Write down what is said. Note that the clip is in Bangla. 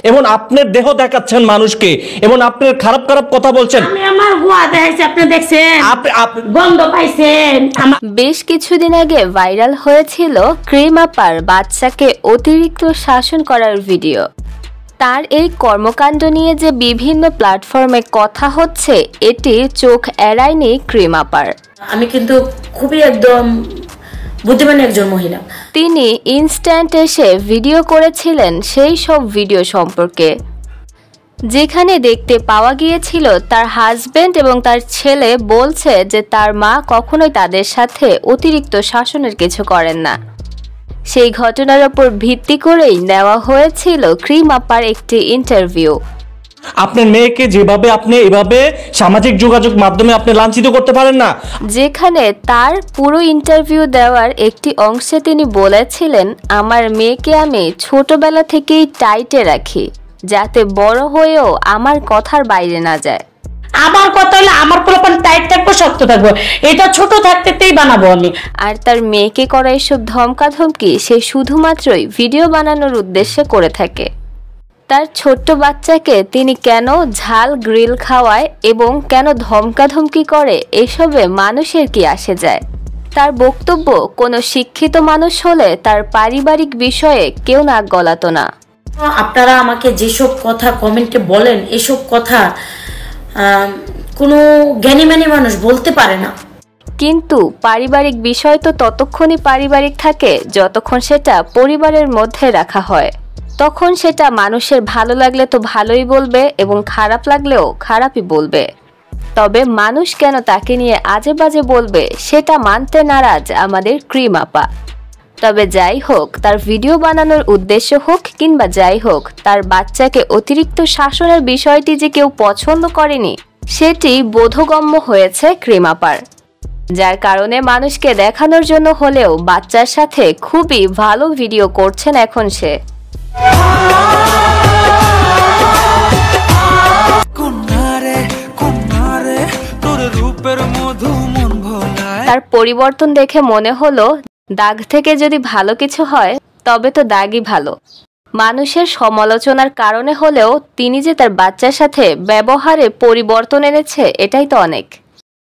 এবং আপনার দেহ দেখাচ্ছেন মানুষকে এবং আপনার খারাপ খারাপ কথা বলছেন। আমি আমার হুয়া দেখাইছি, আপনি দেখছেন, গন্ধ পাইছেন। বেশ কিছুদিন আগে ভাইরাল হয়েছিল ক্রিম আপার বাচ্চাকে অতিরিক্ত শাসন করার ভিডিও। তার এই কর্মকাণ্ড নিয়ে যে বিভিন্ন প্ল্যাটফর্মে কথা হচ্ছে, এটি চোখ এড়ায়নি ক্রিম আপার। আমি কিন্তু খুবই একদম বুদ্ধিমান একজন মহিলা। তিনি ইনস্ট্যান্ট এসে ভিডিও করেছিলেন সেই সব ভিডিও সম্পর্কে, যেখানে দেখতে পাওয়া গিয়েছিল তার হাজবেন্ড এবং তার ছেলে বলছে যে তার মা কখনোই তাদের সাথে অতিরিক্ত শাসনের কিছু করেন না। সেই ঘটনার উপর ভিত্তি করেই নেওয়া হয়েছিল ক্রিম আপার একটি ইন্টারভিউ। আপনার মেয়েকে যেভাবে আপনি এভাবে সামাজিক যোগাযোগ মাধ্যমে আপনি লাঞ্ছিত করতে পারেন না। যেখানে তার পুরো ইন্টারভিউ দেওয়ার একটি অংশে তিনি বলেছিলেন, আমার মেয়েকে আমি ছোটবেলা থেকেই টাইটে রাখি, যাতে বড় হয়েও আমার কথার বাইরে না যায়। আমার কথা হলো আমার পোলাপান টাইট থাকবো, শক্ত থাকবো, এটা ছোট থাকতেই বানাবো আমি। আর তার মেয়েকে করা এসব ধমকাধমকি সে শুধুমাত্রই ভিডিও বানানোর উদ্দেশ্যে করে থাকে। তার ছোট্ট বাচ্চাকে তিনি কেন ঝাল গ্রিল খাওয়ায় এবং কেন ধমকাধমকি করে, এসবে মানুষের কি আসে যায়। তার বক্তব্য, কোনো শিক্ষিত মানুষ হলে তার পারিবারিক বিষয়ে কেউ নাক গলাতো না। আপনারা আমাকে যেসব কথা কমেন্টে বলেন, এসব কথা কোনো জ্ঞানীমানী মানুষ বলতে পারে না। কিন্তু পারিবারিক বিষয় তো ততক্ষণই পারিবারিক থাকে যতক্ষণ সেটা পরিবারের মধ্যে রাখা হয়। তখন সেটা মানুষের ভালো লাগলে তো ভালোই বলবে এবং খারাপ লাগলেও খারাপই বলবে। তবে মানুষ কেন তাকে নিয়ে আজে বাজে বলবে, সেটা মানতে নারাজ আমাদের ক্রিম আপা। তবে যাই হোক, তার ভিডিও বানানোর উদ্দেশ্য হোক কিংবা যাই হোক, তার বাচ্চাকে অতিরিক্ত শাসনের বিষয়টি যে কেউ পছন্দ করেনি, সেটি বোধগম্য হয়েছে ক্রিম আপার। যার কারণে মানুষকে দেখানোর জন্য হলেও বাচ্চার সাথে খুবই ভালো ভিডিও করছেন এখন সে। তার পরিবর্তন দেখে মনে হলো, দাগ থেকে যদি ভালো কিছু হয় তবে তো দাগই ভালো। মানুষের সমালোচনার কারণে হলেও তিনি যে তার বাচ্চার সাথে ব্যবহারে পরিবর্তন এনেছে, এটাই তো অনেক।